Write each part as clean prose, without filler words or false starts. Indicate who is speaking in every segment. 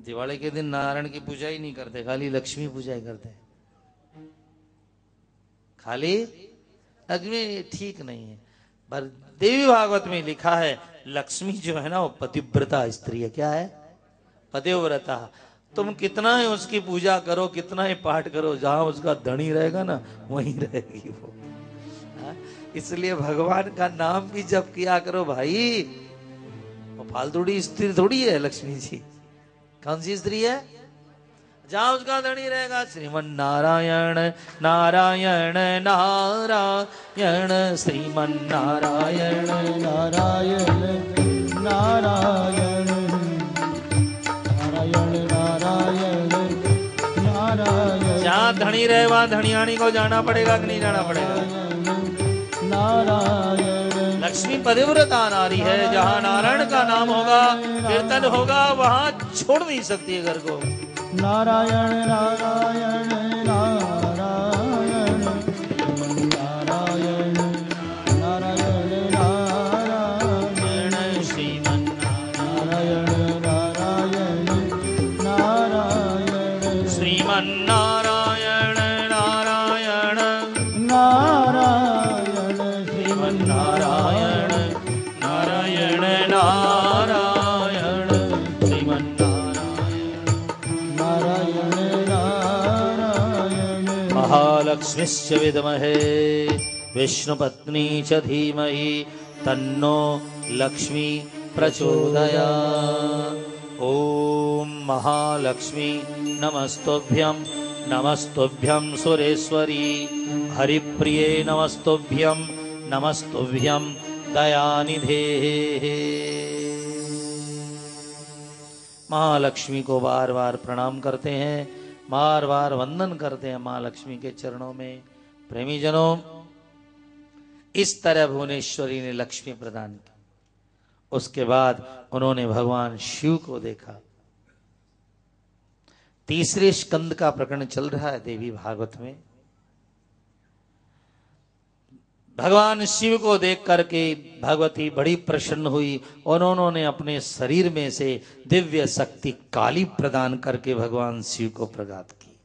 Speaker 1: दिवाली के दिन नारायण की पूजा ही नहीं करते, खाली लक्ष्मी पूजा ही करते, खाली लक्ष्मी। ठीक नहीं है, पर देवी भागवत में लिखा है लक्ष्मी जो है ना वो पतिव्रता स्त्री है। क्या है? पतिव्रता। तुम कितना ही उसकी पूजा करो, कितना ही पाठ करो, जहां उसका धनी रहेगा ना वहीं रहेगी वो। इसलिए भगवान का नाम भी जप किया करो भाई। वो फालतूड़ी स्त्री थोड़ी है लक्ष्मी जी। कौन सी स्त्री है? जहां उसका धनी रहेगा। श्रीमन नारायण नारायण नारायण, श्रीमन नारायण
Speaker 2: नारायण नारायण नारायण नारायण नारायण।
Speaker 1: जहां धनी रहे वहां धनियाणी को जाना पड़ेगा कि नहीं जाना पड़ेगा?
Speaker 2: नारायण।
Speaker 1: लक्ष्मी पतिव्रता नारी है। जहां नारायण का नाम होगा, कीर्तन होगा, वहां छोड़ नहीं सकती है घर को।
Speaker 2: नारायण नारायण नारायण नारायण नारायण नारायण,
Speaker 1: श्रीमन
Speaker 2: नारायण नारायण नारायण,
Speaker 1: श्रीमन नारायण नारायण
Speaker 2: नारायण,
Speaker 1: श्रीमन नारायण नारायण नारायण, श्रीमन
Speaker 2: नारायण नारायण।
Speaker 1: महालक्ष्मीश्च विद्महे विष्णुपत्नी च धीमहि तन्नो लक्ष्मी प्रचोदयात्। ओम महालक्ष्मी नमस्तुभ्यं नमस्तुभ्यं सुरेश्वरी, हरिप्रिये नमस्तुभ्यं नमस्तुभ्यं दयानिधे। महालक्ष्मी को बार बार प्रणाम करते हैं, बार बार वंदन करते हैं महालक्ष्मी के चरणों में। प्रेमी जनों, इस तरह भुवनेश्वरी ने लक्ष्मी प्रदान की। उसके बाद उन्होंने भगवान शिव को देखा। तीसरे स्कंद का प्रकरण चल रहा है देवी भागवत में। भगवान शिव को देख करके भगवती बड़ी प्रसन्न हुई और उन्होंने अपने शरीर में से दिव्य शक्ति काली प्रदान करके भगवान शिव को प्रदान की।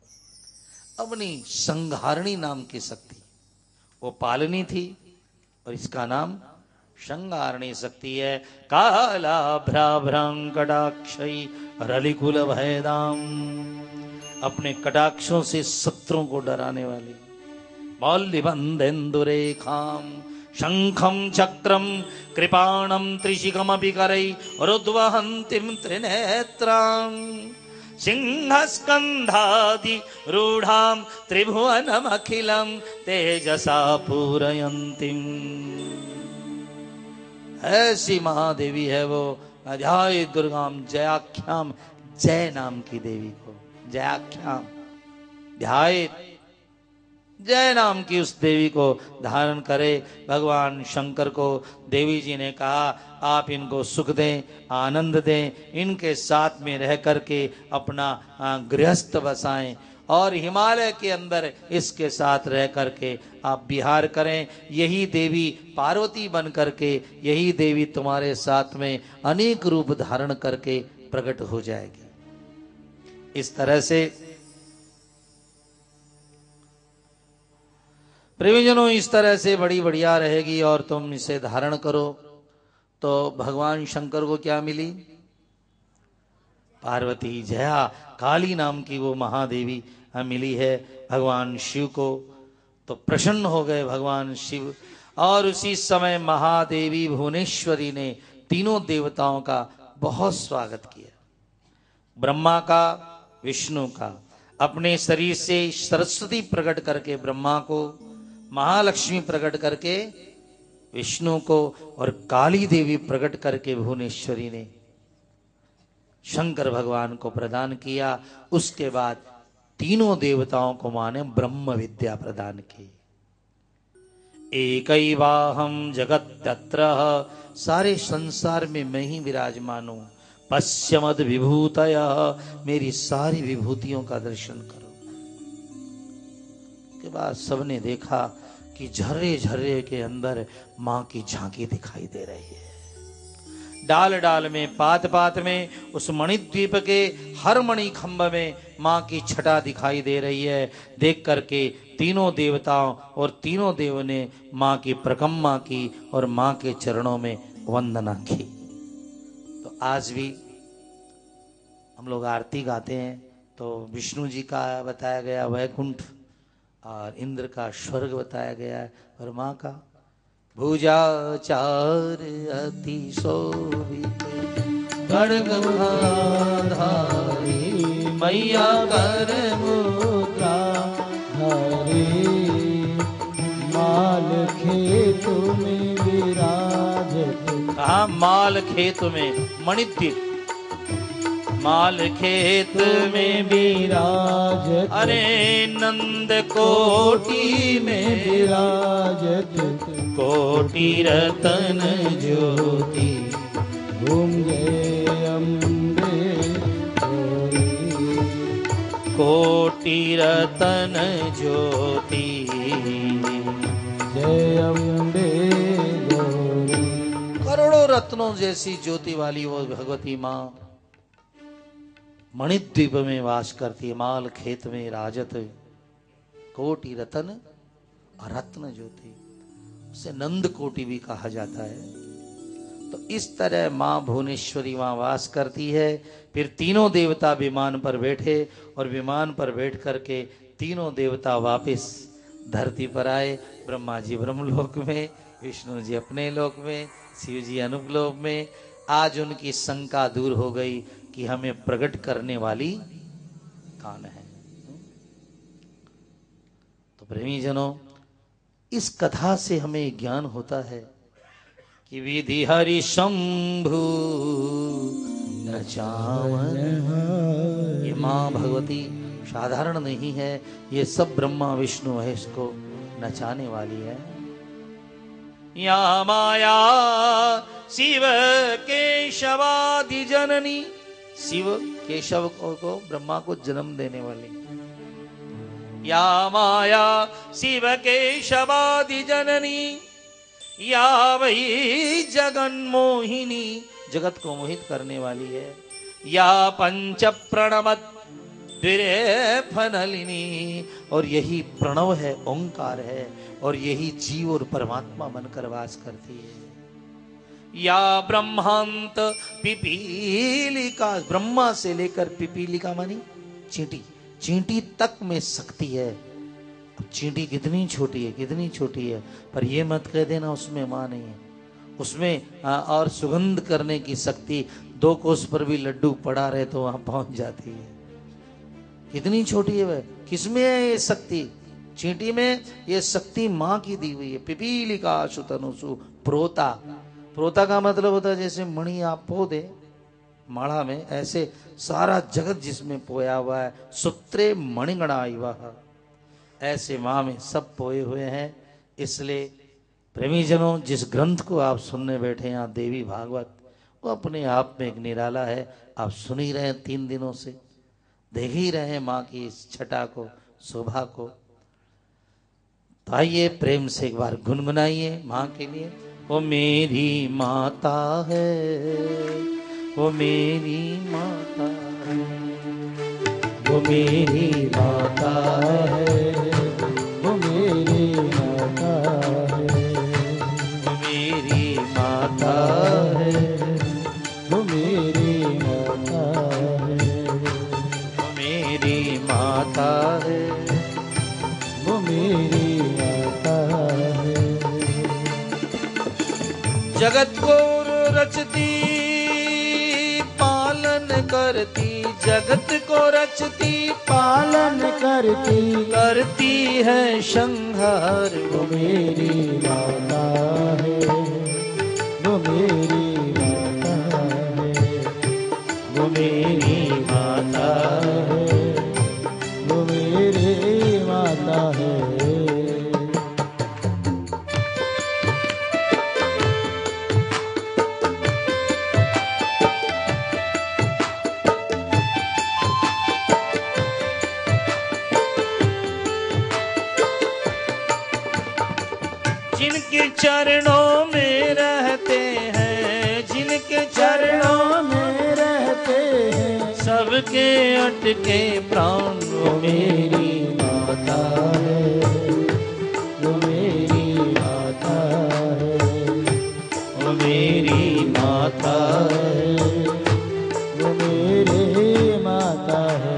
Speaker 1: अपनी संहारणी नाम की शक्ति, वो पालनी थी और इसका नाम संहारणी शक्ति है। कालाभ्राभ्रां कटाक्षै रलिकुल भयदाम, अपने कटाक्षों से शत्रुओं को डराने वाली। मौल्लिबन्धेन्दुरेखां शंखं चक्रं कृपाणं त्रिशिखमपि करै रुद्वहन्तीं त्रिनेत्रां, सिंहस्कन्धादि रूढां त्रिभुवनमखिलं तेजसा पूरयन्तीं। ऐसी महादेवी है वो। अध्याय दुर्गाम जयाख्याम, जय नाम की देवी को जयाख्याम ध्याय, जय नाम की उस देवी को धारण करे। भगवान शंकर को देवी जी ने कहा आप इनको सुख दें, आनंद दें, इनके साथ में रह करके अपना गृहस्थ बसाएं और हिमालय के अंदर इसके साथ रह करके आप विहार करें। यही देवी पार्वती बन करके, यही देवी तुम्हारे साथ में अनेक रूप धारण करके प्रकट हो जाएगी। इस तरह से प्रेमीजनों, इस तरह से बड़ी बढ़िया रहेगी और तुम इसे धारण करो तो भगवान शंकर को क्या मिली? पार्वती जया काली नाम की वो महादेवी मिली है। भगवान शिव को तो प्रसन्न हो गए भगवान शिव, और उसी समय महादेवी भुवनेश्वरी ने तीनों देवताओं का बहुत स्वागत किया। ब्रह्मा का, विष्णु का, अपने शरीर से सरस्वती प्रकट करके ब्रह्मा को, महालक्ष्मी प्रकट करके विष्णु को, और काली देवी प्रकट करके भुवनेश्वरी ने शंकर भगवान को प्रदान किया। उसके बाद तीनों देवताओं को मां ने ब्रह्म विद्या प्रदान की। एकैवाहं जगत्यत्र, सारे संसार में मैं ही विराजमान हूं। पश्यमद विभूतयः, मेरी सारी विभूतियों का दर्शन करो। के बाद सबने देखा कि झर्रे झर्रे के अंदर मां की झांकी दिखाई दे रही है। डाल डाल में, पात पात में, उस मणिद्वीप के हर मणि खंभ में माँ की छटा दिखाई दे रही है। देख करके तीनों देवताओं और तीनों देवों ने माँ की प्रकम्मा की और माँ के चरणों में वंदना की। तो आज भी हम लोग आरती गाते हैं तो विष्णु जी का बताया गया वैकुंठ और इंद्र का स्वर्ग बताया गया है और माँ का भुजाचार अति शोभित खड्ग धारी मैया कर
Speaker 2: मुद्रा धारी माल खेत में विराजत।
Speaker 1: कहा माल खेत में, मणिद्वीप माल खेत में
Speaker 2: विराजत।
Speaker 1: अरे नंद कोटि में
Speaker 2: विराजत।
Speaker 1: कोटि रतन ज्योति
Speaker 2: घूम जय अम्बे गौरी।
Speaker 1: कोटि रतन ज्योति
Speaker 2: जय अम्बे गौरी।
Speaker 1: करोड़ों रत्नों जैसी ज्योति वाली वो भगवती माँ मणिद्वीप में वास करती है। माल खेत में राजत कोटि रतन और रत्न ज्योति, उसे नंद कोटि भी कहा जाता है। तो इस तरह माँ भुवनेश्वरी वहां वास करती है। फिर तीनों देवता विमान पर बैठे और विमान पर बैठ करके तीनों देवता वापस धरती पर आए। ब्रह्मा जी ब्रह्मलोक में, विष्णु जी अपने लोक में, शिव जी अनुपलोक में। आज उनकी शंका दूर हो गई कि हमें प्रकट करने वाली कौन है। तो प्रेमी जनों, इस कथा से हमें ज्ञान होता है कि विधि हरि शंभु नचावन। ये माँ भगवती साधारण नहीं है, ये सब ब्रह्मा विष्णु महेश को नचाने वाली है। या माया शिव केशवादि जननी, शिव केशव को ब्रह्मा को जन्म देने वाली। या माया शिव केशवादि जननी, या वही जगन मोहिनी, जगत को मोहित करने वाली है। या पंच प्रणमत फनलिनी, और यही प्रणव है, ओंकार है, और यही जीव और परमात्मा बनकर वास करती है। या ब्रह्मांत पिपीलिका, ब्रह्मा से लेकर पिपीलिका मानी चींटी, चींटी तक में शक्ति है। अब चींटी कितनी छोटी है, कितनी छोटी है, पर ये मत कह देना उसमें माँ नहीं है। उसमें और सुगंध करने की शक्ति, 2 कोस पर भी लड्डू पड़ा रहे तो वहां पहुंच जाती है। कितनी छोटी है वह, किसमें है ये शक्ति? चींटी में ये शक्ति माँ की दी हुई है। पिपीलिका सुतनुसु प्रोता, प्रोता का मतलब होता है जैसे मणि आप पो दे माड़ा में, ऐसे सारा जगत जिसमें पोया हुआ है। सूत्रे मणिगणा इवः, ऐसे माँ में सब पोए हुए हैं। इसलिए प्रेमी जनों, जिस ग्रंथ को आप सुनने बैठे यहाँ देवी भागवत, वो अपने आप में एक निराला है। आप सुन ही रहे हैं, 3 दिनों से देख ही रहे हैं माँ की इस छटा को, शोभा को। तो आइए प्रेम से एक बार गुनगुनाइए माँ के लिए। वो मेरी माता है, वो मेरी माता है, वो मेरी माता है,
Speaker 2: वो मेरी माता है,
Speaker 1: वो मेरी माता है,
Speaker 2: वो मेरी माता है,
Speaker 1: वो मेरी माता है,
Speaker 2: वो मेरी माता है।
Speaker 1: जगत को रचती पालन करती, जगत को रचती
Speaker 2: पालन करती,
Speaker 1: करती है संहार।
Speaker 2: वो मेरी माता है, वो मेरी माता है,
Speaker 1: वो मेरी माता
Speaker 2: है, वो मेरी माता है।
Speaker 1: जिनके चरणों में रहते हैं, जिनके सबके अटके प्राण
Speaker 2: वो मेरी माता है, वो मेरी माता है,
Speaker 1: वो मेरी माता
Speaker 2: है, वो मेरी माता है।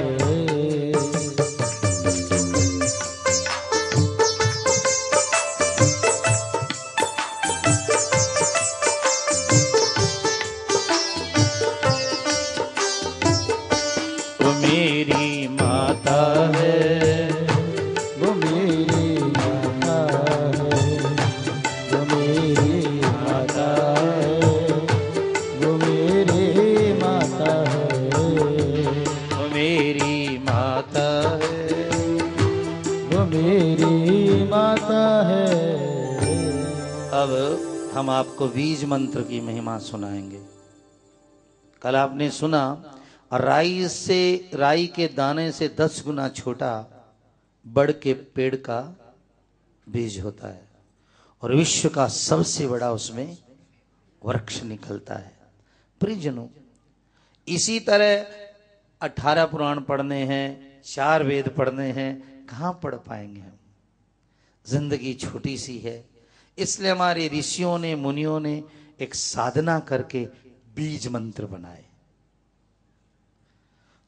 Speaker 1: वो मेरी माता है,
Speaker 2: वो मेरी माता है, वो मेरी माता है, वो मेरी माता है,
Speaker 1: वो मेरी माता है।
Speaker 2: वो मेरी माता है।
Speaker 1: अब हम आपको बीज मंत्र की महिमा सुनाएंगे। कल आपने सुना राई के दाने से 10 गुना छोटा बड़ के पेड़ का बीज होता है और विश्व का सबसे बड़ा उसमें वृक्ष निकलता है। परिजनों, इसी तरह 18 पुराण पढ़ने हैं, 4 वेद पढ़ने हैं, कहां पढ़ पाएंगे हम? जिंदगी छोटी सी है, इसलिए हमारे ऋषियों ने, मुनियों ने एक साधना करके बीज मंत्र बनाए।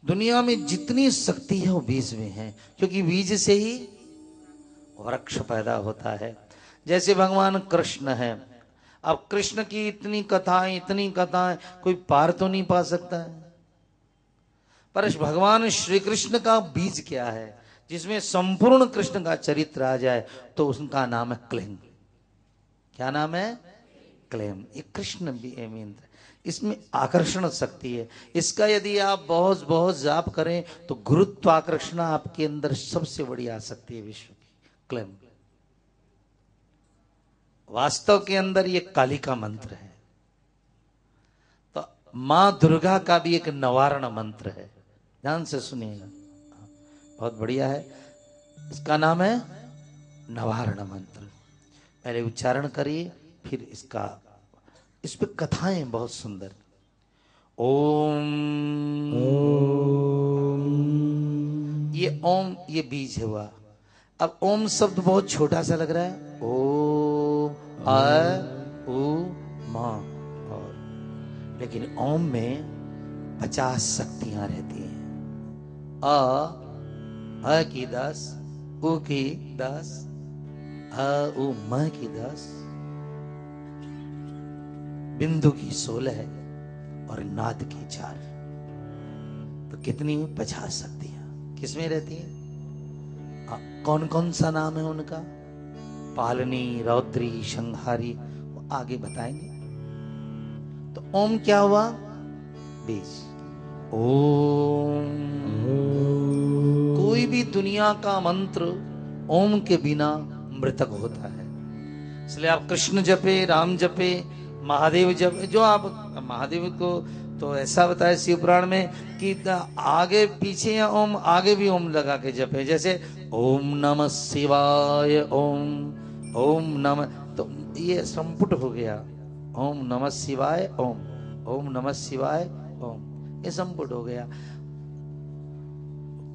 Speaker 1: दुनिया में जितनी शक्ति है वो बीज में है, क्योंकि बीज से ही वृक्ष पैदा होता है। जैसे भगवान कृष्ण है, अब कृष्ण की इतनी कथाएं कोई पार तो नहीं पा सकता है, पर भगवान श्री कृष्ण का बीज क्या है जिसमें संपूर्ण कृष्ण का चरित्र आ जाए, तो उसका नाम है क्लेम। क्या नाम है? क्लेम। ये कृष्ण भी मंत्र, इसमें आकर्षण शक्ति है। इसका यदि आप बहुत बहुत जाप करें तो गुरुत्वाकर्षण आपके अंदर सबसे बड़ी आसक्ति है विश्व की। क्लेम वास्तव के अंदर ये काली का मंत्र है। तो मां दुर्गा का भी एक निवारण मंत्र है, ध्यान से सुनिएगा, बहुत बढ़िया है। इसका नाम है निवारण मंत्र। पहले उच्चारण करिए, फिर इस पे कथाएं बहुत सुंदर। ओम, ये ओम, ये बीज हुआ। अब ओम शब्द बहुत छोटा सा लग रहा है। ओम, अ, उ, म, और लेकिन ओम में 50 शक्तियां रहती हैं। अ की 10, उ की 10, अ उ म की 10, बिंदु की 16 है और नाद की 4। तो कितनी? 50 शक्तियां किसमें रहती हैं? कौन कौन सा नाम है उनका? पालनी, रौद्री, संहारी, वो आगे बताएंगे। तो ओम क्या हुआ? बीज। ओम। कोई भी दुनिया का मंत्र ओम के बिना मृतक होता है। इसलिए आप कृष्ण जपे, राम जपे, महादेव जप, जो आप महादेव को तो ऐसा बताया शिव पुराण में कि आगे पीछे या ओम, आगे भी ओम लगा के जपे। जैसे ओम नमः शिवाय, ओम, ओम नमः, तो ये संपुट हो गया। ओम नमः शिवाय ओम, ओम नमः शिवाय ओम, ये संपुट हो गया।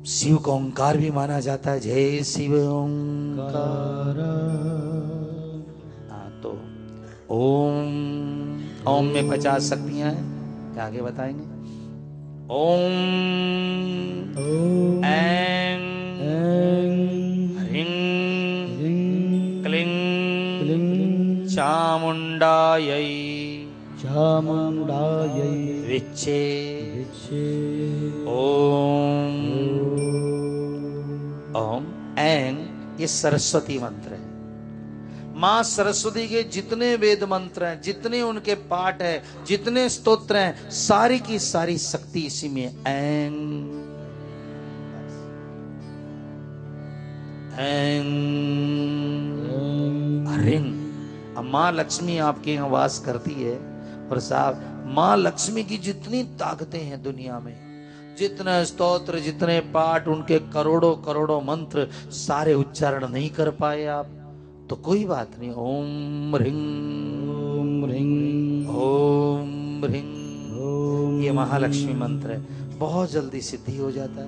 Speaker 1: शिव को ओंकार भी माना जाता है। जय शिव ओंकार। तो ओम में 50 शक्तियां हैं, क्या आगे बताएंगे। ओम ऐं ह्रीं क्लीं चामुंडायै विच्चे ओम। ओम ऐं ये सरस्वती मंत्र है। मां सरस्वती के जितने वेद मंत्र हैं, जितने उनके पाठ है, जितने स्तोत्र हैं, सारी की सारी शक्ति इसी में। ऐं ऐं ह्रीं। अब मां लक्ष्मी आपके यहाँ वास करती है, और साहब मां लक्ष्मी की जितनी ताकतें हैं दुनिया में, जितने स्तोत्र, जितने पाठ, उनके करोड़ों करोड़ों मंत्र, सारे उच्चारण नहीं कर पाए आप तो कोई बात नहीं। ओम ह्रीं ओम ह्रीं ओम ह्रीं, ये महालक्ष्मी मंत्र है, बहुत जल्दी सिद्धि हो जाता है।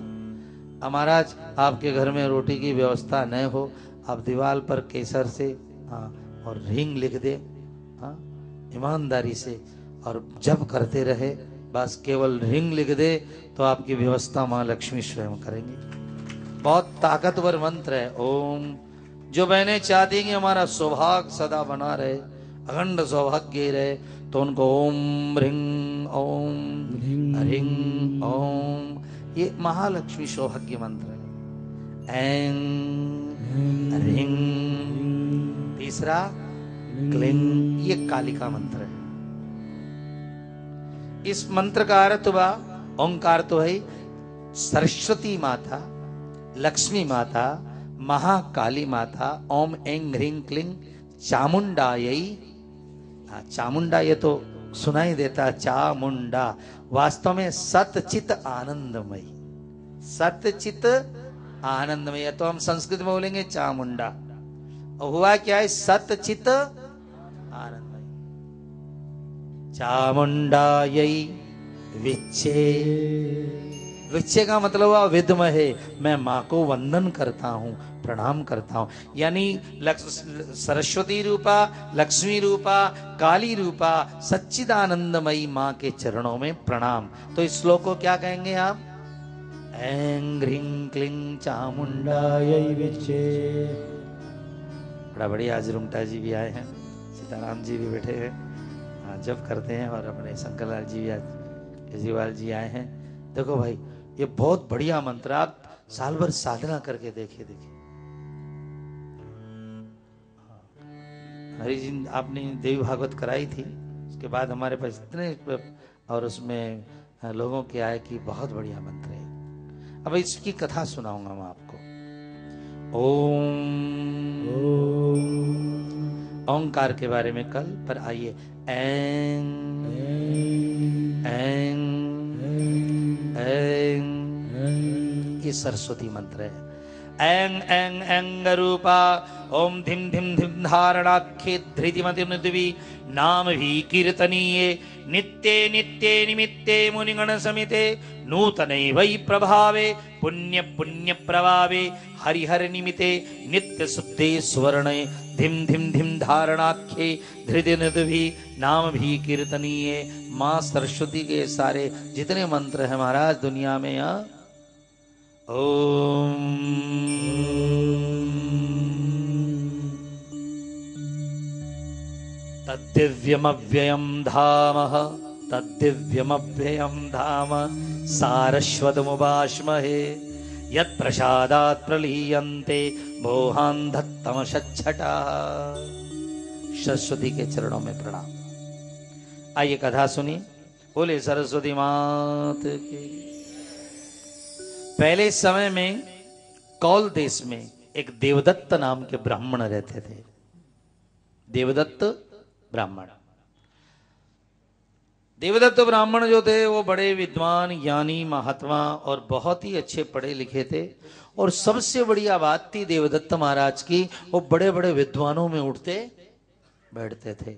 Speaker 1: अब महाराज आपके घर में रोटी की व्यवस्था न हो, आप दीवार पर केसर से और ह्रीं लिख दे ईमानदारी से, और जब करते रहे, बस केवल ह्रीं लिख दे तो आपकी व्यवस्था माँ लक्ष्मी स्वयं करेंगी। बहुत ताकतवर मंत्र है ओम। जो बहनें चाहती हैं कि हमारा सौभाग्य सदा बना रहे, अखंड सौभाग्य रहे, तो उनको ओम ह्रीं ओम ह्रीं ओम, ये महालक्ष्मी सौभाग्य मंत्र है। ऐं ह्रीं, तीसरा क्लीं, ये कालिका मंत्र है। इस मंत्र का अर्थ हुआ, ओंकार तो है सरस्वती माता, लक्ष्मी माता, महाकाली माता, ओम ऐं ह्रीं क्लीं चामुंडायै। चामुंडा ये तो सुनाई देता, चामुंडा वास्तव में सतचित आनंदमयी, सतचित आनंदमयी, तो हम संस्कृत में बोलेंगे चामुंडा, और हुआ क्या है, सतचित आनंदमयी। चामुंडायै विच्चे, विच्चे का मतलब हुआ विद्महे, मैं माँ को वंदन करता हूँ, प्रणाम करता हूँ। यानी सरस्वती रूपा, लक्ष्मी रूपा, काली रूपा, सच्चिदानंदमयी माँ के चरणों में प्रणाम। तो इस श्लोक को क्या कहेंगे आप? ऐं ह्रीं क्लीं चामुंडायै विच्चे। बड़ा बढ़िया, आज रुमटा जी भी आए हैं, सीताराम जी भी बैठे हैं, जब करते हैं, और अपने शंकरलाल जी भी, केजरीवाल जी आए हैं। देखो भाई, ये बहुत बढ़िया मंत्र, आप साल भर साधना करके देखिए। हरि जी आपने देवी भागवत कराई थी, उसके बाद हमारे पास इतने और उसमें लोगों के आए कि बहुत बढ़िया मंत्र है। अब इसकी कथा सुनाऊंगा मैं आपको। ओम, ओंकार के बारे में कल, पर आइए ऐं ऐं ऐं, ये सरस्वती मंत्र है। ऐं ऐं ऐं रूपा ओम धिम धिम धिम धारणाख्ये धृतिमतिर्निधि नाम भी कीर्तनीये नित्ये नित्ये निमित्ते मुनिगण समिते नूतने वै प्रभावे पुण्य पुण्य प्रभावे हरिहर निमिते नित्य शुद्धे स्वर्णे धिम धिम धिम धारणाख्ये धृतिनिधि नाम भी कीर्तनीये। माँ सरस्वती के सारे जितने मंत्र हैं महाराज दुनिया में, ओम तद्दिव्यमव्ययं धाम, तद्दिव्यमव्ययं धाम सारस्वतमुपास्महे यत्प्रसादात् प्रलीयन्ते मोहान्धत्तमशच्छटाः। सरस्वती के चरणों में प्रणाम। आइए कथा सुनिए। बोले सरस्वती मात की। पहले समय में कौल देश में एक देवदत्त नाम के ब्राह्मण रहते थे। देवदत्त ब्राह्मण, देवदत्त ब्राह्मण जो थे वो बड़े विद्वान, ज्ञानी, महात्मा और बहुत ही अच्छे पढ़े लिखे थे। और सबसे बढ़िया बात थी देवदत्त महाराज की, वो बड़े बड़े विद्वानों में उठते बैठते थे।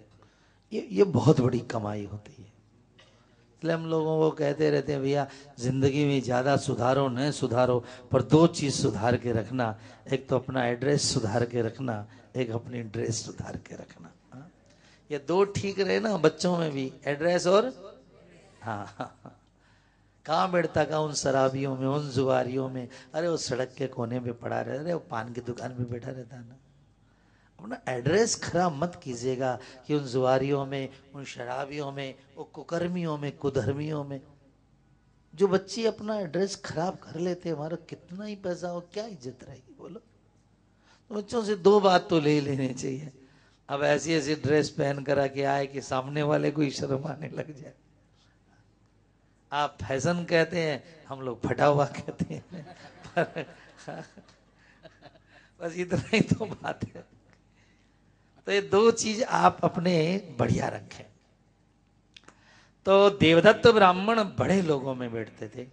Speaker 1: ये बहुत बड़ी कमाई होती है। इसलिए हम लोगों को कहते रहते हैं, भैया जिंदगी में ज्यादा सुधारो न सुधारो, पर दो चीज सुधार के रखना, एक तो अपना एड्रेस सुधार के रखना, एक अपनी ड्रेस सुधार के रखना। ये दो ठीक रहे ना, बच्चों में भी एड्रेस और हाँ। कहाँ बैठता का उन शराबियों में, उन जुआरियों में, अरे वो सड़क के कोने पे पड़ा रहता है, वो पान की दुकान पे बैठा रहता है ना। अपना एड्रेस खराब मत कीजिएगा कि उन जुआरियों में, उन शराबियों में, वो कुकर्मियों में, कुधर्मियों में। जो बच्चे अपना एड्रेस खराब कर लेते, हमारा कितना ही पैसा हो, क्या इज्जत रहेगी बोलो। तो बच्चों से दो बात तो ले लेनी चाहिए। अब ऐसी ऐसी ड्रेस पहन कर आके आए कि सामने वाले को ही शर्म आने लग जाए। आप फैशन कहते हैं, हम लोग फटा हुआ कहते हैं, पर बस इतना ही तो बात है। तो ये दो चीज आप अपने बढ़िया रखें। तो देवदत्त ब्राह्मण बड़े लोगों में बैठते थे।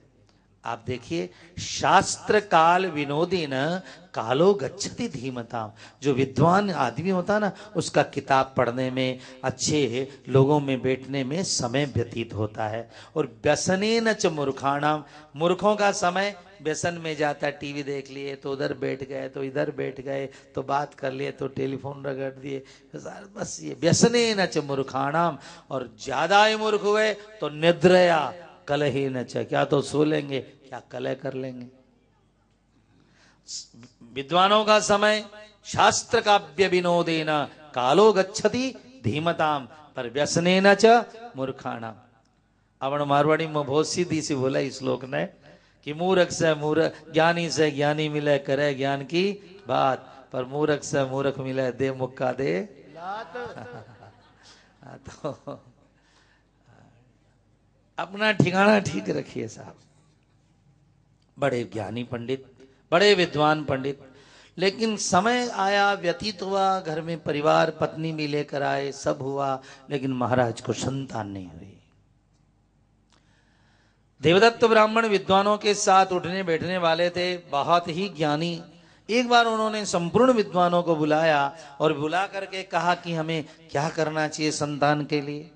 Speaker 1: आप देखिए, शास्त्र काल विनोदी न कालो गच्छति धीमताम। जो विद्वान आदमी होता है ना, उसका किताब पढ़ने में, अच्छे लोगों में बैठने में समय व्यतीत होता है। और व्यसने न च मूर्खाणाम, मूर्खों का समय व्यसन में जाता है। टीवी देख लिए तो उधर बैठ गए, तो इधर बैठ गए, तो बात कर लिए तो टेलीफोन रगड़ दिए, बस ये व्यसने न च मूर्खाणाम। और ज्यादा ही मूर्ख हुए तो निद्रया कलही न च, क्या तो सो लेंगे, क्या कलह कर लेंगे। विद्वानों का समय शास्त्र काव्य विनोदेन कालो गच्छति धीमताम पर व्यसने न च मूर्खाणाम। अवण मारवाड़ी में बहुत सीधी सी बोला इस श्लोक ने कि मूर्ख से मूर्ख, ज्ञानी से ज्ञानी मिले करे ज्ञान की बात, पर मूर्ख से मूर्ख मिले दे मुक्का दे लात। तो अपना ठिकाना ठीक रखिए साहब। बड़े ज्ञानी पंडित, बड़े विद्वान पंडित, लेकिन समय आया, व्यतीत हुआ, घर में परिवार पत्नी भी लेकर आए, सब हुआ, लेकिन महाराज को संतान नहीं हुई। देवदत्त ब्राह्मण विद्वानों के साथ उठने बैठने वाले थे, बहुत ही ज्ञानी। एक बार उन्होंने संपूर्ण विद्वानों को बुलाया और बुला करके कहा कि हमें क्या करना चाहिए संतान के लिए।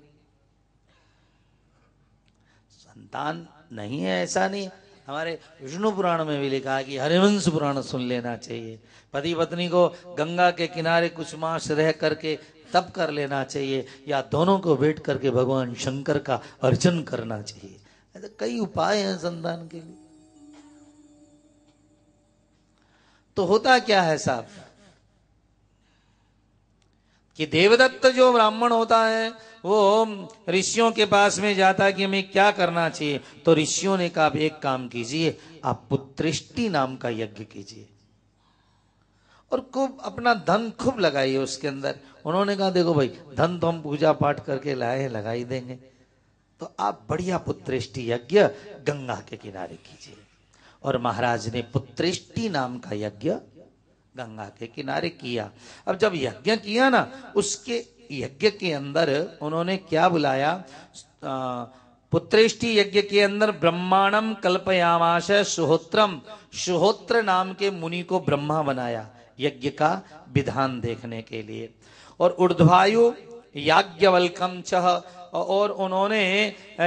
Speaker 1: संतान नहीं है ऐसा नहीं, हमारे विष्णु पुराण में भी लिखा है कि हरिवंश पुराण सुन लेना चाहिए। पति पत्नी को गंगा के किनारे कुछ मास रह करके तप कर लेना चाहिए, या दोनों को बैठ करके भगवान शंकर का अर्चन करना चाहिए। ऐसे कई उपाय हैं संतान के लिए। तो होता क्या है साहब कि देवदत्त जो ब्राह्मण होता है वो ऋषियों के पास में जाता है कि हमें क्या करना चाहिए। तो ऋषियों ने कहा एक काम कीजिए, आप पुत्रेष्टि नाम का यज्ञ कीजिए और खूब अपना धन खूब लगाइए उसके अंदर। उन्होंने कहा देखो भाई, धन तो हम पूजा पाठ करके लाए लगा ही देंगे, तो आप बढ़िया पुत्रेष्टि यज्ञ गंगा के किनारे कीजिए। और महाराज ने पुत्रेष्टि नाम का यज्ञ गंगा के किनारे किया। अब जब यज्ञ किया ना, उसके यज्ञ के अंदर उन्होंने क्या बुलाया, पुत्रेष्टि यज्ञ के अंदर ब्रह्मांडम कल्पयामाश सुहोत्रम, सुहोत्र नाम के मुनि को ब्रह्मा बनाया यज्ञ का विधान देखने के लिए। और ऊर्ध्वायु याज्ञवल्कम चह, और उन्होंने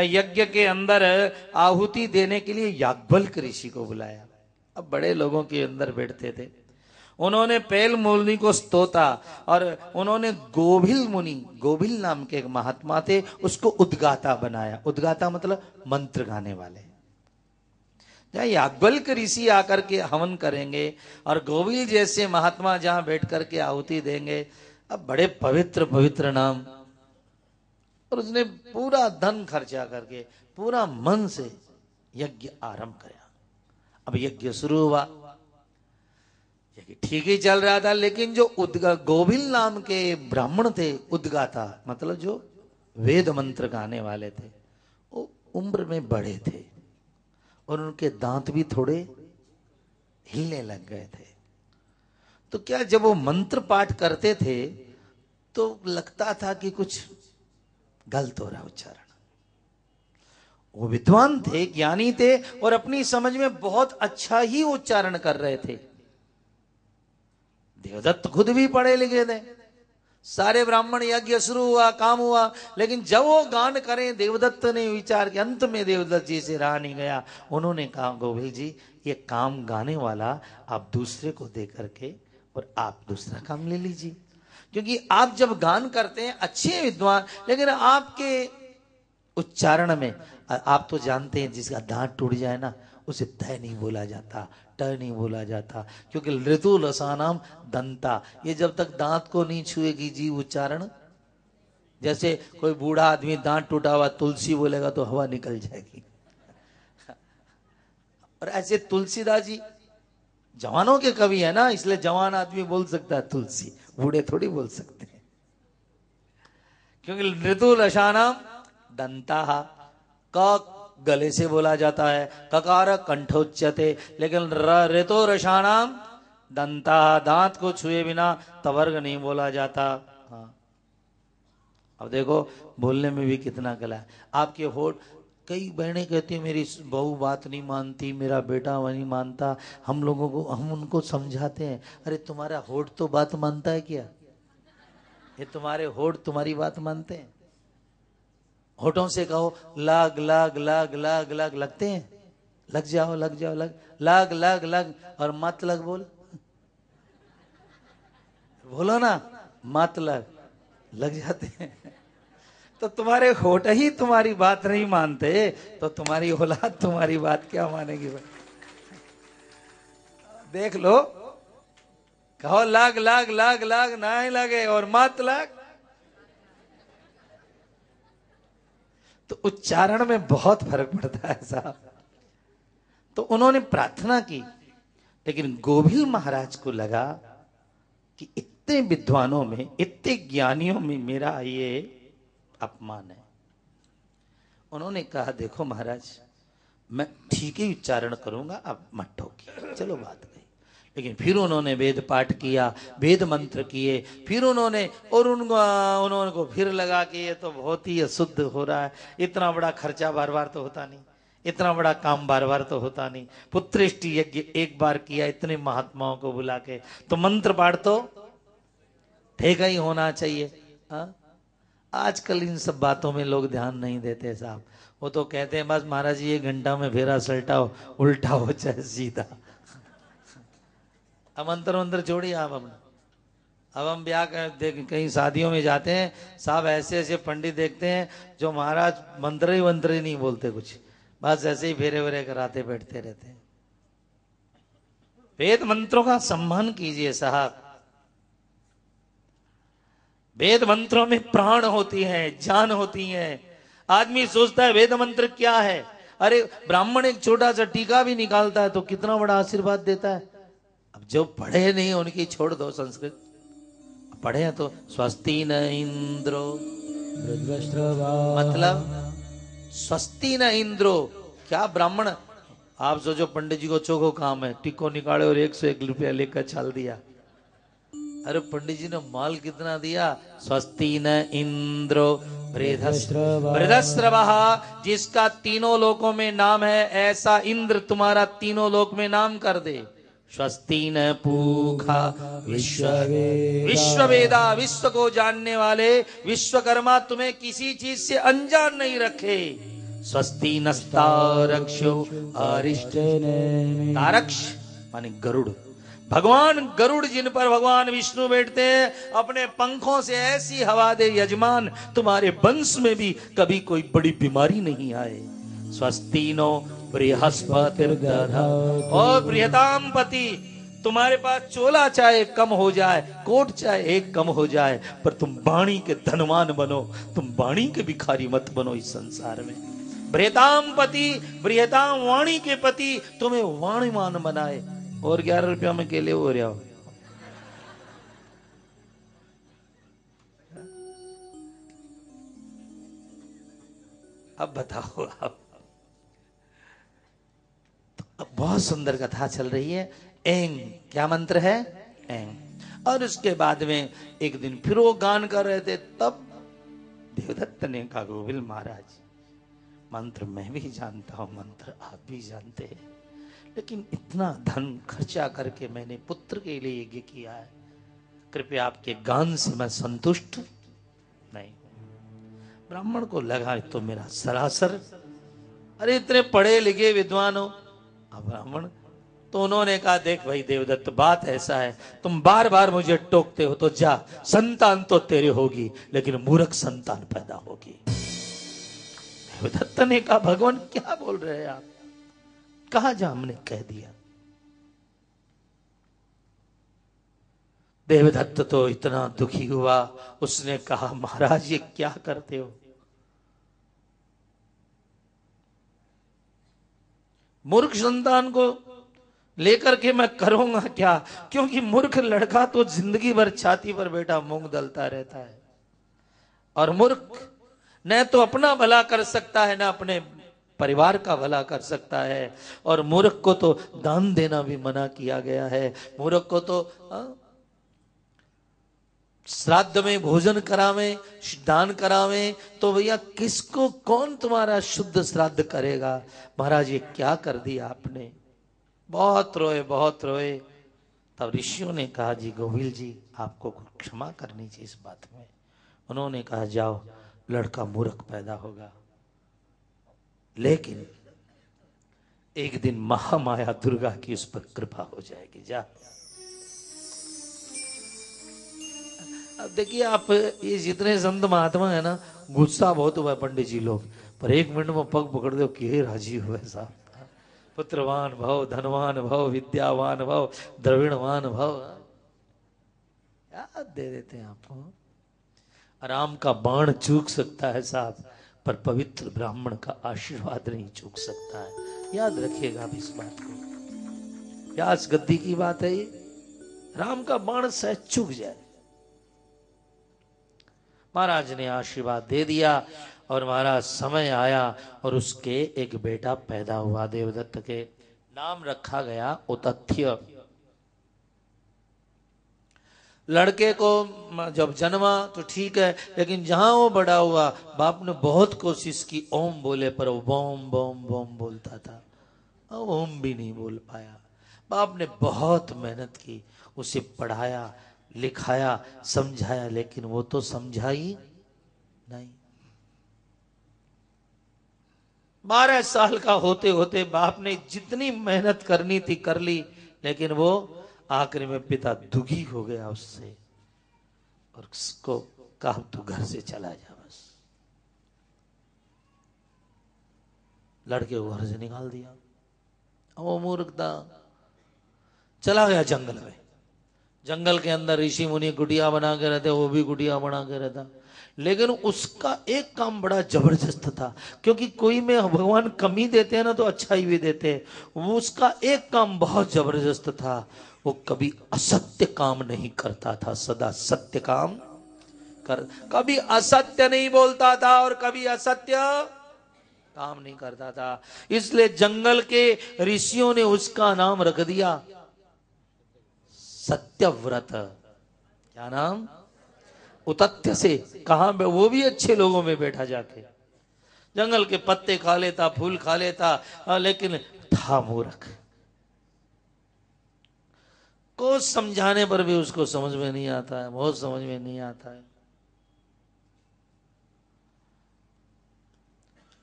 Speaker 1: यज्ञ के अंदर आहुति देने के लिए याज्ञवल्क ऋषि को बुलाया। अब बड़े लोगों के अंदर बैठते थे। उन्होंने पैल मुनि को स्तोता, और उन्होंने गोभिल मुनि, गोभिल नाम के एक महात्मा थे, उसको उद्गाता बनाया। उद्गाता मतलब मंत्र गाने वाले। जहां याज्ञवल्क ऋषि आकर के हवन करेंगे और गोभिल जैसे महात्मा जहां बैठ करके आहुति देंगे, अब बड़े पवित्र पवित्र नाम। और उसने पूरा धन खर्चा करके पूरा मन से यज्ञ आरंभ किया। अब यज्ञ शुरू हुआ, यज्ञ ठीक ही चल रहा था, लेकिन जो गोभिल नाम के ब्राह्मण थे, उद्गाता मतलब जो वेद मंत्र गाने वाले थे, वो उम्र में बड़े थे और उनके दांत भी थोड़े हिलने लग गए थे। तो क्या जब वो मंत्र पाठ करते थे तो लगता था कि कुछ गलत हो रहा उच्चारण। वो विद्वान थे, ज्ञानी थे, और अपनी समझ में बहुत अच्छा ही उच्चारण कर रहे थे। देवदत्त खुद भी पढ़े लिखे थे। सारे ब्राह्मण यज्ञ शुरू हुआ, काम हुआ, लेकिन जब वो गान करें, देवदत्त ने विचार के अंत में देवदत्त जी से रहा नहीं गया। उन्होंने कहा गोभिल जी, ये काम गाने वाला आप दूसरे को दे करके और आप दूसरा काम ले लीजिए, क्योंकि आप जब गान करते हैं अच्छे विद्वान, लेकिन आपके उच्चारण में, आप तो जानते हैं जिसका दांत टूट जाए ना, उसे तय नहीं बोला जाता, ट नहीं बोला जाता, क्योंकि ऋतु लसानाम दंता, ये जब तक दांत को नहीं छुएगी जीव उच्चारण। जैसे कोई बूढ़ा आदमी दांत टूटा हुआ तुलसी बोलेगा तो हवा निकल जाएगी। और ऐसे तुलसीदास जी जवानों के कवि है ना, इसलिए जवान आदमी बोल सकता है तुलसी, बूढ़े थोड़ी बोल सकते हैं, क्योंकि ऋतु लसानाम दंता, क गले से बोला जाता है, ककार कंठोच्यते, लेकिन ऋतो रसानाम दंता, दांत को छुए बिना तवर्ग नहीं बोला जाता। हाँ, अब देखो बोलने में भी कितना कला है। आपके होठ कई बहनें कहती मेरी बहू बात नहीं मानती, मेरा बेटा नहीं मानता। हम लोगों को, हम उनको समझाते हैं, अरे तुम्हारा होठ तो बात मानता है क्या? ये तुम्हारे होठ तुम्हारी बात मानते हैं? होठों से कहो लाग लाग लाग लाग लाग, लगते हैं? लग जाओ लग जाओ लग लाग लाग लग, और मत लग बोल, बोलो ना, मत लग जाते हैं। तो तुम्हारे होठ ही तुम्हारी बात नहीं मानते, तो तुम्हारी औलाद तुम्हारी बात क्या मानेगी भाई? देख लो, कहो लाग लाग लाग लाग, नहीं लगे, और मत लग। तो उच्चारण में बहुत फर्क पड़ता है साहब। तो उन्होंने प्रार्थना की, लेकिन गोभिल महाराज को लगा कि इतने विद्वानों में, इतने ज्ञानियों में मेरा ये अपमान है। उन्होंने कहा देखो महाराज, मैं ठीक ही उच्चारण करूंगा, अब मत टोकिए, चलो बात गई। लेकिन फिर उन्होंने वेद पाठ किया, वेद मंत्र किए, फिर उन्होंने उनको फिर लगा कि ये तो बहुत ही अशुद्ध हो रहा है, इतना बड़ा खर्चा बार बार तो होता नहीं, इतना बड़ा काम बार बार तो होता नहीं, पुत्रेष्टि यज्ञ एक बार किया इतने महात्माओं को बुला के, तो मंत्र पाठ तो ठेका ही होना चाहिए। हाँ, आजकल इन सब बातों में लोग ध्यान नहीं देते साहब। वो तो कहते हैं बस महाराज जी 1 घंटा में फेरा सल्टाओ, उल्टा हो चाहे सीधा। अब मंत्र मंत्र छोड़िए आप अपना। अब हम ब्याह कहीं शादियों में जाते हैं साहब, ऐसे ऐसे पंडित देखते हैं जो महाराज मंत्र ही नहीं बोलते कुछ, बस ऐसे ही फेरे वेरे कराते बैठते रहते हैं। वेद मंत्रों का सम्मान कीजिए साहब। वेद मंत्रों में प्राण होती है, जान होती है। आदमी सोचता है वेद मंत्र क्या है, अरे ब्राह्मण एक छोटा सा टीका भी निकालता है तो कितना बड़ा आशीर्वाद देता है। अब जो पढ़े नहीं उनकी छोड़ दो, संस्कृत पढ़े हैं तो स्वस्ति न इंद्रो, मतलब स्वस्ति न इंद्रो, क्या ब्राह्मण, आप सोचो पंडित जी को चोखो काम है, टिको निकाले और 101 रुपया लेकर चल दिया। अरे पंडित जी ने माल कितना दिया, स्वस्ति न इंद्रो वृद्धस्रवः, जिसका तीनों लोकों में नाम है ऐसा इंद्र तुम्हारा तीनों लोक में नाम कर दे। स्वस्ति न पूखा विश्ववेदा, विश्व को जानने वाले विश्वकर्मा तुम्हें किसी चीज से अनजान नहीं रखे। स्वस्ति नस्तारक्षो अरिष्ट, तारक्ष माने गरुड़, भगवान गरुड़ जिन पर भगवान विष्णु बैठते हैं, अपने पंखों से ऐसी हवा दे यजमान तुम्हारे वंश में भी कभी कोई बड़ी बीमारी नहीं आए। स्वस्ति नो बृहस्पतिर्दधातु, और बृहताम पति, तुम्हारे पास चोला चाहे कम हो जाए, कोट चाहे एक कम हो जाए, पर तुम वाणी के धनवान बनो, तुम वाणी के भिखारी मत बनो इस संसार में। बृहताम पति, बृहताम वाणी के पति तुम्हें वाणीमान बनाए। और 11 रुपया में केले हो रहा हो। अब बताओ आप, तो अब बहुत सुंदर कथा चल रही है। एंग क्या मंत्र है, एंग। और उसके बाद में एक दिन फिर वो गान कर रहे थे, तब देवदत्त ने कहा गोविल महाराज, मंत्र मैं भी जानता हूं, मंत्र आप भी जानते हैं, लेकिन इतना धन खर्चा करके मैंने पुत्र के लिए यज्ञ किया है, कृपया आपके गान से मैं संतुष्ट नहीं हूं। ब्राह्मण को लगा तो मेरा सरासर, अरे इतने पढ़े लिखे विद्वान हो, अब ब्राह्मण। तो उन्होंने कहा देख भाई देवदत्त, बात ऐसा है, तुम बार बार मुझे टोकते हो, तो जा, संतान तो तेरे होगी लेकिन मूर्ख संतान पैदा होगी। देवदत्त ने कहा भगवान क्या बोल रहे हैं आप, कहा जा हमने कह दिया। देवदत्त तो इतना दुखी हुआ, उसने कहा महाराज ये क्या करते हो, मूर्ख संतान को लेकर के मैं करूंगा क्या, क्योंकि मूर्ख लड़का तो जिंदगी भर छाती पर बैठा मूंग दलता रहता है, और मूर्ख न तो अपना भला कर सकता है, न अपने परिवार का भला कर सकता है, और मूर्ख को तो दान देना भी मना किया गया है। मूर्ख को तो श्राद्ध में भोजन करावें, दान करावें, तो भैया किसको कौन तुम्हारा शुद्ध श्राद्ध करेगा? महाराज ये क्या कर दिया आपने? बहुत रोए, बहुत रोए। तब ऋषियों ने कहा, जी गोविल जी, आपको क्षमा करनी चाहिए इस बात में। उन्होंने कहा, जाओ, लड़का मूर्ख पैदा होगा, लेकिन एक दिन महामाया दुर्गा की उस पर कृपा हो जाएगी। जा। अब देखिए आप, ये जितने संत महात्मा है ना, गुस्सा बहुत हुआ पंडित जी लोग, पर 1 मिनट में पग पकड़ दो कि राजी हुए साहब। पुत्रवान भव, धनवान भव, विद्यावान भव, द्रविणवान भव, याद दे देते हैं आपको। आराम का बाण चूक सकता है साहब, पर पवित्र ब्राह्मण का आशीर्वाद नहीं चूक सकता है। याद रखिएगा आप इस बात को। व्यास गद्दी की बात है ये। राम का बाण सहज चूक जाए। महाराज ने आशीर्वाद दे दिया और महाराज समय आया और उसके एक बेटा पैदा हुआ। देवदत्त के नाम रखा गया उतथ्य। लड़के को जब जन्मा तो ठीक है, लेकिन जहां वो बड़ा हुआ, बाप ने बहुत कोशिश की ओम बोले, पर वो बोम बोम बोम बोलता था, ओम भी नहीं बोल पाया। बाप ने बहुत मेहनत की, उसे पढ़ाया, लिखाया, समझाया, लेकिन वो तो समझा ही नहीं। 12 साल का होते होते बाप ने जितनी मेहनत करनी थी कर ली, लेकिन वो आखिरी में पिता दुखी हो गया उससे और उसको कहा, तू घर से चला जा बस। लड़के को घर से निकाल दिया। वो मूर्ख था, चला गया जंगल में। जंगल के अंदर ऋषि मुनि गुड़िया बना के रहते, वो भी गुड़िया बना के रहता, लेकिन उसका एक काम बड़ा जबरदस्त था, क्योंकि कोई में भगवान कमी देते हैं ना तो अच्छाई भी देते हैं। वो उसका एक काम बहुत जबरदस्त था, वो कभी असत्य काम नहीं करता था, सदा सत्य काम कर, कभी असत्य नहीं बोलता था और कभी असत्य काम नहीं करता था। इसलिए जंगल के ऋषियों ने उसका नाम रख दिया सत्यव्रत। क्या नाम? उतथ्य से। कहां पे? वो भी अच्छे लोगों में बैठा जाके, जंगल के पत्ते खा लेता, फूल खा लेता, लेकिन था मूर्ख। को समझाने पर भी उसको समझ में नहीं आता है, बहुत समझ में नहीं आता है।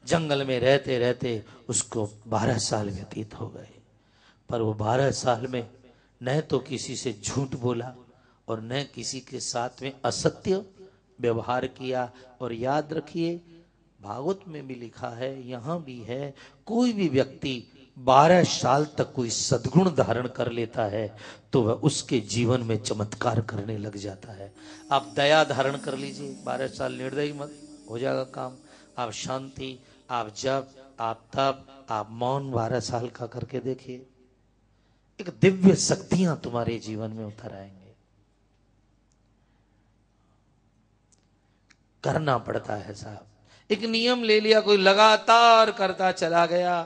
Speaker 1: जंगल में रहते रहते उसको 12 साल व्यतीत हो गए, पर वो 12 साल में न तो किसी से झूठ बोला और न किसी के साथ में असत्य व्यवहार किया। और याद रखिए, भागवत में भी लिखा है, यहां भी है, कोई भी व्यक्ति 12 साल तक कोई सद्गुण धारण कर लेता है तो वह उसके जीवन में चमत्कार करने लग जाता है। आप दया धारण कर लीजिए, 12 साल निर्दयी मत, हो जाएगा काम। आप शांति, आप जप, आप तप, आप मौन 12 साल का करके देखिए, एक दिव्य शक्तियां तुम्हारे जीवन में उतर आएंगे। करना पड़ता है साहब। एक नियम ले लिया, कोई लगातार करता चला गया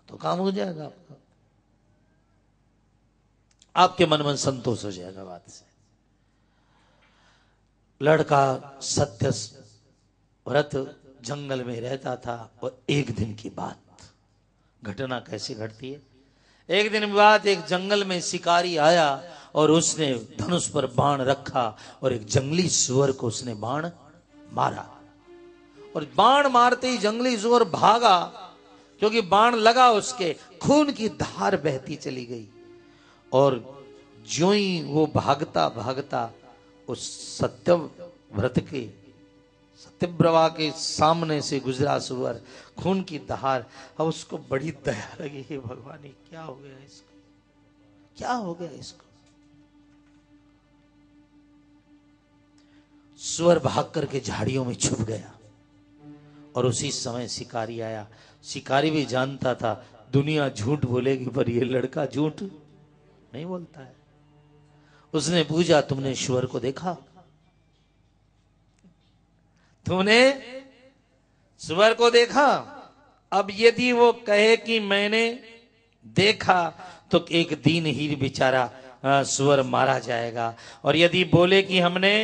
Speaker 1: तो काम हो जाएगा आपका, आपके मन में संतोष हो जाएगा बात से। लड़का सत्य व्रत जंगल में रहता था और एक दिन की बात, घटना कैसी घटती है। एक दिन बाद एक जंगल में शिकारी आया और उसने धनुष पर बाण रखा और एक जंगली सुअर को उसने बाण मारा, और बाण मारते ही जंगली सुअर भागा, क्योंकि बाण लगा उसके, खून की धार बहती चली गई। और ज्यों ही वो भागता भागता उस सत्यव्रत के, सत्यव्रवा के सामने से गुजरा सुअर, खून की धार। अब उसको बड़ी दया लगी, हे भगवान ये क्या हो गया इसको, क्या हो गया इसको। सुअर भाग करके झाड़ियों में छुप गया और उसी समय शिकारी आया। शिकारी भी जानता था दुनिया झूठ बोलेगी, पर ये लड़का झूठ नहीं बोलता है। उसने पूछा, तुमने सुअर को देखा? तुमने सुअर को देखा? अब यदि वो कहे कि मैंने देखा तो एक दीनहीन बेचारा सुअर मारा जाएगा। और यदि बोले कि हमने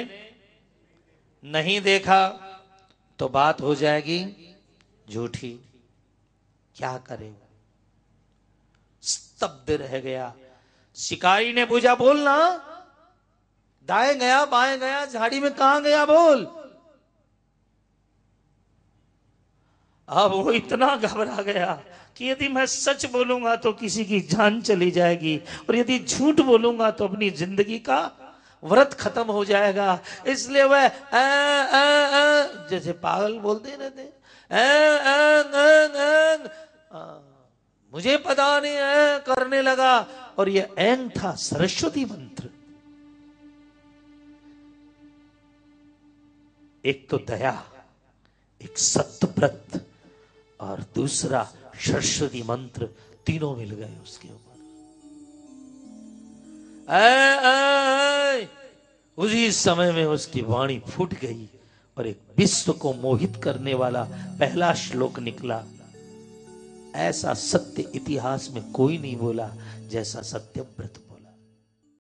Speaker 1: नहीं देखा तो बात हो जाएगी झूठी। क्या करे? स्तब्ध रह गया। शिकारी ने पूछा, बोलना, दाएं गया बाएं गया, झाड़ी में कहां गया, बोल। अब वो इतना घबरा गया कि यदि मैं सच बोलूंगा तो किसी की जान चली जाएगी, और यदि झूठ बोलूंगा तो अपनी जिंदगी का व्रत खत्म हो जाएगा। इसलिए वह जैसे पागल बोलते रहते, मुझे पता नहीं करने लगा। और ये ऐंग था सरस्वती मंत्र। एक तो दया, एक सत्यव्रत, और दूसरा सरस्वती मंत्र, तीनों मिल गए उसके ऊपर। उसी समय में उसकी वाणी फूट गई और एक विश्व को मोहित करने वाला पहला श्लोक निकला। ऐसा सत्य इतिहास में कोई नहीं बोला जैसा सत्यव्रत बोला।